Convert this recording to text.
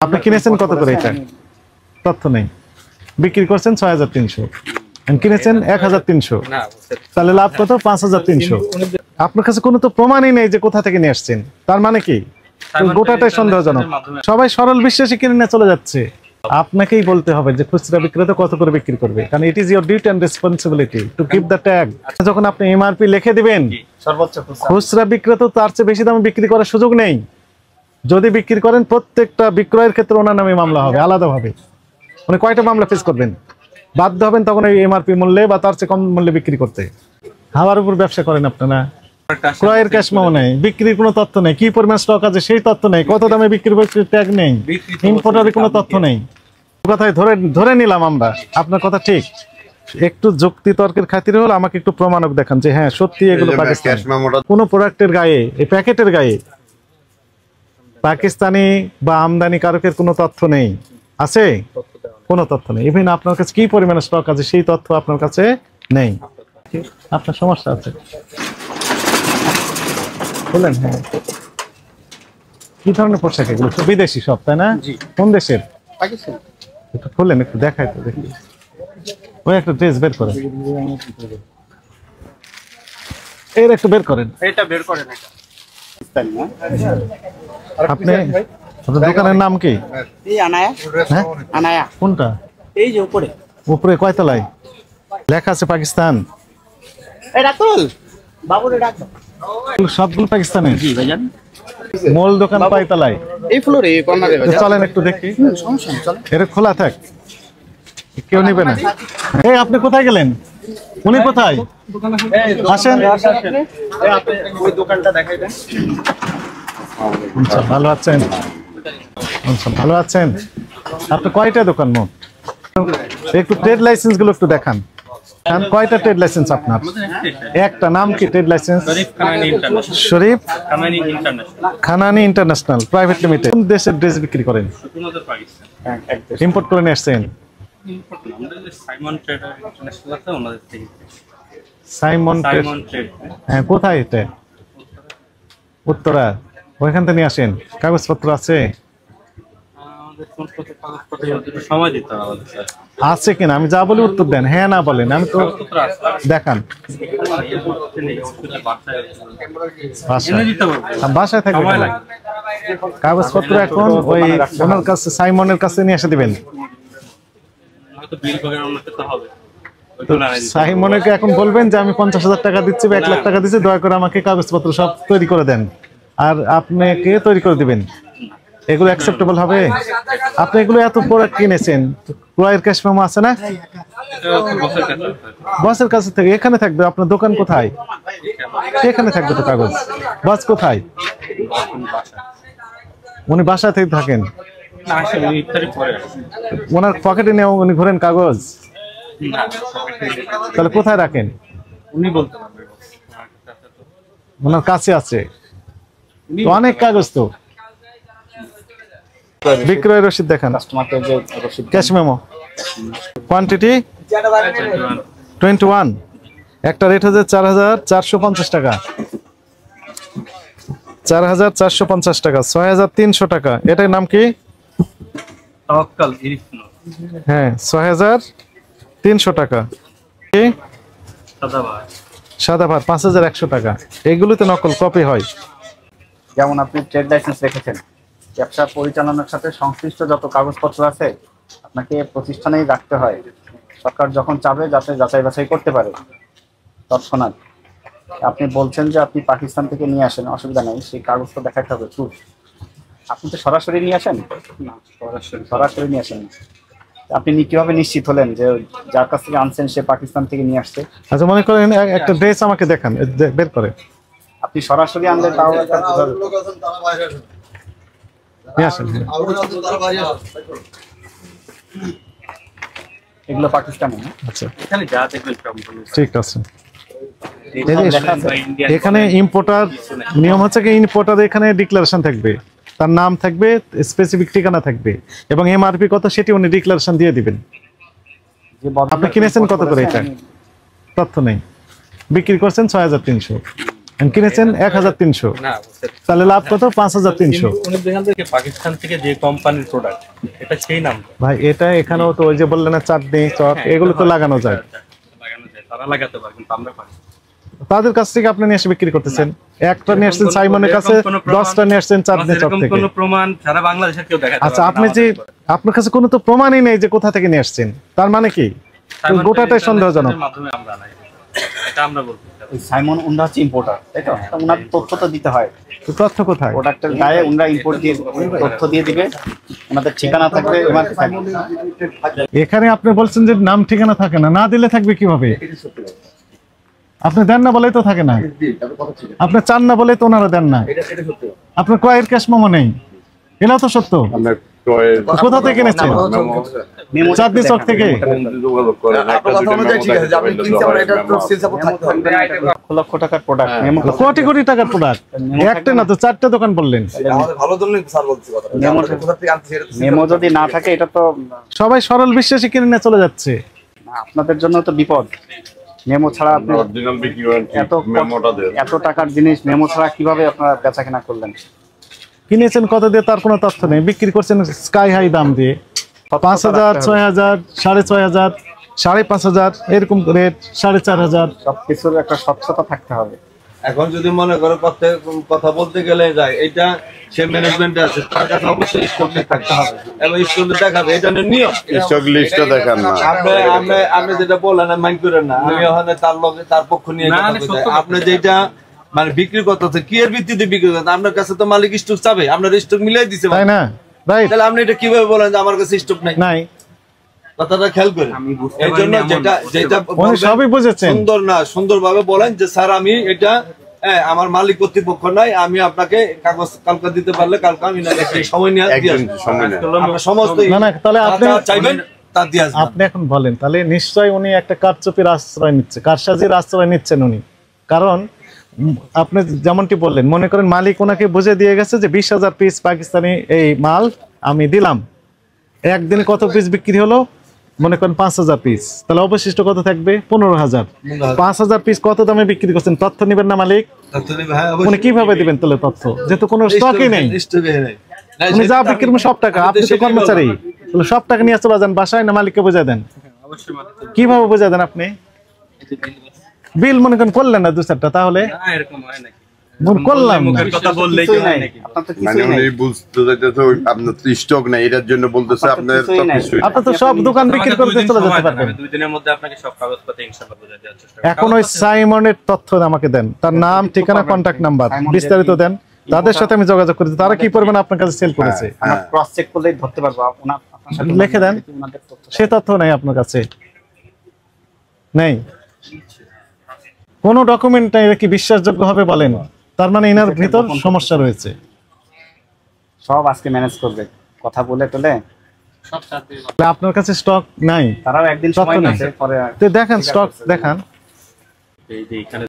আপনি কিনেছেন কত করে এটা? তথ্য নেই। বিক্রি করছেন ৬৩০০, কিনেছেন ১৩০০, তাহলে লাভ কত? ৫৩০০। আপনার কাছে কোনো তো প্রমাণই নেই যে কোথা থেকে নিয়ে আসছেন। তার মানে কি গোটাটাই সন্দেহজনক। সবাই সরল বিশ্বাসে কিনে নিয়ে চলে যাচ্ছে। আপনাকেই বলতে হবে যে খুচরা বিক্রেতা কত করে বিক্রি করবে, কারণ it is your duty and responsibility to keep the tag. যখন আপনি এমআরপি লিখে দিবেন, খুচরা বিক্রেতা তার চেয়ে বেশি দামে বিক্রি করার সুযোগ নেই। যদি বিক্রি করেন প্রত্যেকটা বিক্রয়ের ক্ষেত্রে ওনার নামে মামলা হবে আলাদাভাবে। উনি কয়টা মামলা ফেস করবেন? বাধ্য হবেন তখন এই এমআরপি মূল্যে বা তার চেয়ে কম মূল্যে বিক্রি করতে। হাওয়ার উপর ব্যবসা করেন আপনারা। ক্রয়ের ক্যাশ মেমো নেই, বিক্রির কোনো তথ্য নেই, কি পরিমাণ স্টক আছে সেই তথ্য নেই, কত দামে বিক্রি করছে ট্যাগ নেই, ইম্পোর্টারের কোনো তথ্য নেই। কথাই ধরে নিলাম আমরা, আপনার কথা ঠিক। একটু যুক্তি তর্কের খাতিরে হলো আমাকে একটু প্রমাণক দেখান যে হ্যাঁ সত্যি এগুলো পাকিস্তান। কোন প্রোডাক্টের গায়ে, এই প্যাকেটের গায়ে পাকিস্তানি বা আমদানি কারকের কোনো তথ্য নেই। আছে? কোনো তথ্য নেই। ইভেন আপনার কাছে কি পরিমাণে স্টক আছে সেই তথ্য আপনার কাছে নেই। আপনার সমস্যা আছে। বলেন হ্যাঁ, কি ধরনের পোশাক এগুলো? বিদেশি সব, তাই না? কোন দেশের? পাকিস্তান। একটু খুলেন, একটু দেখাই তো দেখি। ওই একটা ড্রেস বের করেন, এর একটু বের করেন। এটা বের করেন। আপনি আপনার দোকানের নাম কি? এই আনায়া। হ্যাঁ আনায়া। কোনটা? এই যে উপরে। উপরে কয় তলায় লেখা আছে পাকিস্তান? এই রাতুল বাবুরে ডাক। সবগুলো পাকিস্তানের? জি ভাইজান। মূল দোকান কয় তলায়? এই ফ্লোরে, এই কর্নারে। চলেন একটু দেখি। সমস্যা নেই, চলেন। এর খোলা থাক, কেউ নেবে না। এই আপনি কোথায় গেলেন? উনি কোথায়? আসেন। ওই দোকানটা দেখাই দেন। ভালো আছেন? ভালো আছেন? আপনি কয়টা দোকান মোট? একটু ট্রেড লাইসেন্স গুলো একটু দেখান। কয়টা ট্রেড লাইসেন্স আপনার? একটা। নাম কি ট্রেড লাইসেন্স? শরীফ খানানি ইন্টারন্যাশনাল প্রাইভেট লিমিটেড। কোন দেশের ড্রেস বিক্রি করেন? ইম্পোর্ট করে নিয়ে আসছেন? Simon trade. হ্যাঁ, কোথায় এটা? উত্তরা। ওইখান থেকে নিয়ে আসেন। কাগজপত্র আছে? আছে কিনা আমি যা বলি উত্তর দেন, হ্যাঁ না বলেন। আমি তো দেখান। বাসায় থাকবে কাগজপত্র। এখন ওই ওনার কাছে, সাইমনের কাছে নিয়ে এসে দিবেন। সাইমনকে এখন বলবেন যে আমি ৫০,০০০ টাকা দিচ্ছি বা ১,০০,০০০ টাকা দিচ্ছি, দয়া করে আমাকে কাগজপত্র সব তৈরি করে দেন। আর আপনাকে তৈরি করে দিবেন। এগুলো অ্যাকসেপ্টেবল হবে? আপনি এগুলো এত প্রোডাক্ট কিনেছেন, ক্রয়ের ক্যাশ মেমো আছে না? বসের কাছে থেকে এখানে থাকবে। আপনার দোকান কোথায়? এখানে থাকবে তো কাগজ। বস কোথায়? উনি বাসা থেকে থাকেন? ওনার পকেটে নিয়ে উনি ঘোরেন কাগজ? তাহলে কোথায় রাখেন? ওনার কাছে আছে অনেক কাগজ। তো বিক্রয় রসিদ দেখান। Cash memo. কোয়ান্টিটি 21। একটা রেট হচ্ছে ৪,৪৫০ টাকা। ৪,৪৫০ টাকা। ৬,৩০০ টাকা। এটার নাম কি? হ্যাঁ, ৬,৩০০ টাকা। সাদাভার ৫,১০০ টাকা। এগুলোতে নকল কপি হয়। যেমন আপনি ট্রেড লাইসেন্স রেখেছেন, ব্যবসা পরিচালনার সাথে সংশ্লিষ্ট যত কাগজপত্র আছে আপনাকে প্রতিষ্ঠানেই রাখতে হয়। সরকার যখন চাবে যাতে যাচাই বাছাই করতে পারে তৎক্ষণাৎ। আপনি বলছেন যে আপনি পাকিস্তান থেকে নিয়ে আসেন, অসুবিধা নেই, সেই কাগজটা দেখাতে হবে প্রুফ। আপনি তো সরাসরি নিয়ে আসেন না? সরাসরি নিয়ে আসেন। আপনি কিভাবে নিশ্চিত হলেন যে যার কাছ থেকে আনছেন সে পাকিস্তান থেকে নিয়ে আসছে? আচ্ছা, মনে করেন একটা ড্রেস আমাকে দেখান, বের করে। আপনি সরাসরি আনলে তাও একটা এগুলো পাকিস্তানে। আচ্ছা, ঠিক আছে। এখানে ইম্পোর্টার নিয়ম হচ্ছে কি, ইম্পোর্টার এখানে ডিক্লারেশন থাকবে, তার নাম থাকবে, স্পেসিফিক ঠিকানা থাকবে এবং এমআরপি কত সেটি উনি ডিক্লারেশন দিয়ে দিবেন। আপনি কিনেছেন কত করে এটা? তথ্য নেই। বিক্রি করছেন ৬,৩০০, কিনেছেন 1300, তাহলে লাভ কত? 5300। পাকিস্তান থেকে যে কোম্পানির প্রোডাক্ট, এটা সেই নাম ভাই এটা এখানেও তো ওই যে বললেন না চাটনি চক এগুলো তো লাগানো যায়, তারা লাগাতে পারে কিন্তু আমরা পারি। তাদের কাছ থেকে আপনি নিয়ে এসে বিক্রি করতেছেন। একটা নিয়ে আসছেন সাইমনের কাছে, 10টা নিয়ে আসছেন চাটনি চক থেকে। কোনো প্রমাণ সারা বাংলাদেশের কেউ দেখাতে পারবে না। আচ্ছা, আপনি যে আপনার কাছে কোনো তো প্রমাণই নেই যে কোথা থেকে নিয়ে আসছেন, তার মানে কি গোটাটাই সন্দেহজনক। মাধ্যমে আমরা নাই, এটা আমরা বলতে ওই সাইমন উন্ডা হচ্ছে ইম্পোর্টার, তাই তো? ওনার তথ্য তো দিতে হয়। তো তথ্য কোথায়? প্রোডাক্টের গায়ে উন্ডা ইম্পোর্ট দিয়ে তথ্য দিয়ে দিবে, ওনাদের ঠিকানা থাকবে, এমআরপি থাকবে। এখানে আপনি বলছেন যে নাম ঠিকানা থাকে না, না দিলে থাকবে কিভাবে? আপনি দেন না বলেই তো থাকে না, আপনি চান না বলেই তো ওনারা দেন না। আপনার ক্রয়ের ক্যাশ মেমো নেই, এটাও তো সত্য। কোথা থেকে কিনেছেন? চাঁদনি চক থেকে। লক্ষ টাকার প্রোডাক্ট, কোটি কোটি টাকার প্রোডাক্ট, একটা না তো 4টা দোকান বললেন। মেমো যদি না থাকে এটা তো সবাই সরল বিশ্বাসী কিনে নিয়ে চলে যাচ্ছে। আপনাদের জন্য তো বিপদ। মেমো ছাড়া আপনি এত টাকার জিনিস মেমো ছাড়া কিভাবে আপনারা বেচা কেনা করলেন? কিনেছেন কত দিয়ে তার কোনো তথ্য নেই, বিক্রি করছেন স্কাই হাই দাম দিয়ে, 5000, 6000, 6500, 5500 এরকম রেট, 4500। সবকিছুর একটা স্বচ্ছতা থাকতে হবে। এখন যদি মনে করো কথা বলতে গেলে যায়, এটা সে ম্যানেজমেন্টে আছে, তার কাছে অবশ্যই স্টক থাকতে হবে এবং স্টকে দেখাবে, এটা নিয়ম। স্টক লিস্টটা দেখান না, আপনি যেটা বলেন মাইন্ড করেন না, আমি ওখানে তার লগে তার পক্ষ নিয়ে আপনি যেটা মানে বিক্রি করতেছে কি এর ভিত্তিতে বিক্রি করতে, আপনার কাছে তো মালিক স্টক চাবে, আপনার স্টক মিলাই দিছে, তাই না? রাইট। তাহলে আপনি এটা কিভাবে বলেন যে আমার কাছে স্টক নাই? কথাটা খেয়াল করেন। এই জন্য যেটা সবই বুঝেছেন, সুন্দর না সুন্দরভাবে বলেন যে স্যার আমি এটা আমার মালিক কর্তৃপক্ষ নাই, আমি আপনাকে কাগজ কালকে দিতে পারলে কালকে আমি না সময় নিয়ে সমস্ত তাহলে আপনি চাইবেন তা দিয়ে আসবেন। আপনি এখন বলেন তাহলে নিশ্চয়ই উনি একটা কারচুপির আশ্রয় নিচ্ছে, কারসাজির আশ্রয় নিচ্ছেন উনি। কারণ আপনি যেমনটি বললেন, মনে করেন মালিক ওনাকে বুঝে দিয়ে গেছে যে 20,000 পিস পাকিস্তানি এই মাল আমি দিলাম, একদিনে কত পিস বিক্রি হলো? মনে করেন 5,000 পিস, তাহলে অবশিষ্ট কত থাকবে? 15,000। 5,000 পিস কত দামে বিক্রি করছেন, তথ্য নেবেন না মালিক? উনি কিভাবে দিবেন তাহলে তথ্য, যেহেতু কোনো স্টকই নেই? উনি যা বিক্রি করবেন সব টাকা, আপনি তো কর্মচারী, তাহলে সব টাকা নিয়ে চলে যান বাসায়, না মালিককে বুঝাই দেন? কিভাবে বুঝাই দেন আপনি? বিল মনে করেন করলেন না 2-4টা, তাহলে করলাম না কথা বললেই কি হয় নাকি? মানে উনি বুঝতে চাইতেছে আপনার তো স্টক নাই, এটার জন্য বলতেছে আপনার সব কিছু। আপনি তো সব দোকান বিক্রি করতে চলে যেতে পারবেন। আমি 2 দিনের মধ্যে আপনাকে সব কাগজপত্র ইনশাআল্লাহ বুঝিয়ে দেওয়ার চেষ্টা করব। এখন ওই সাইমনের তথ্য আমাকে দেন, তার নাম, ঠিকানা, কন্টাক্ট নাম্বার বিস্তারিত দেন, তাদের সাথে আমি যোগাযোগ করি, তারা কি পরিমাণ আপনার কাছে সেল করেছে আমরা ক্রস চেক করলেই ধরতে পারবো। আপনার সাথে লিখে দেন, সে তথ্য নাই আপনার কাছে, নেই কোনো ডকুমেন্ট নাই, এটা কি বিশ্বাসযোগ্য হবে বলেন? তার মানে এনার ভিতর সমস্যা রয়েছে। সব আজকে ম্যানেজ করবে, কথা বলে তোলে সব সাথে আপনার কাছে স্টক নাই, তারাও একদিন সময় নিচ্ছে, পরে দেখেন স্টক দেখান। এই যে এখানে